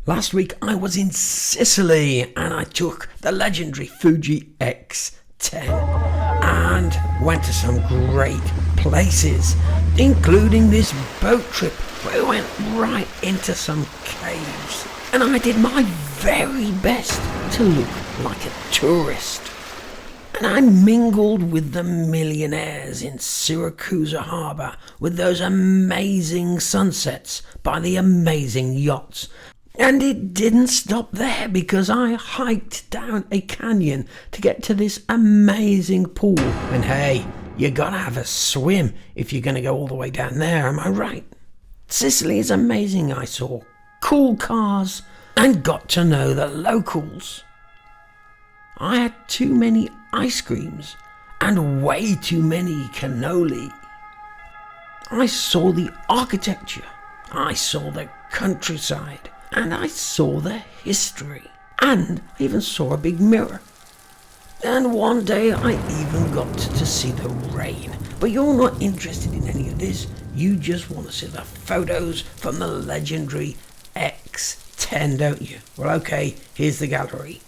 Last week I was in Sicily and I took the legendary Fuji X10 and went to some great places, including this boat trip where we went right into some caves and I did my very best to look like a tourist. And I mingled with the millionaires in Syracuse harbour with those amazing sunsets by the amazing yachts. And it didn't stop there because I hiked down a canyon to get to this amazing pool. And hey, you gotta have a swim if you're gonna go all the way down there, am I right? Sicily is amazing. I saw cool cars and got to know the locals. I had too many ice creams and way too many cannoli. I saw the architecture, I saw the countryside, and I saw the history, and I even saw a big mirror. And one day I even got to see the rain. But you're not interested in any of this, you just want to see the photos from the legendary X10, don't you? Well, okay, here's the gallery.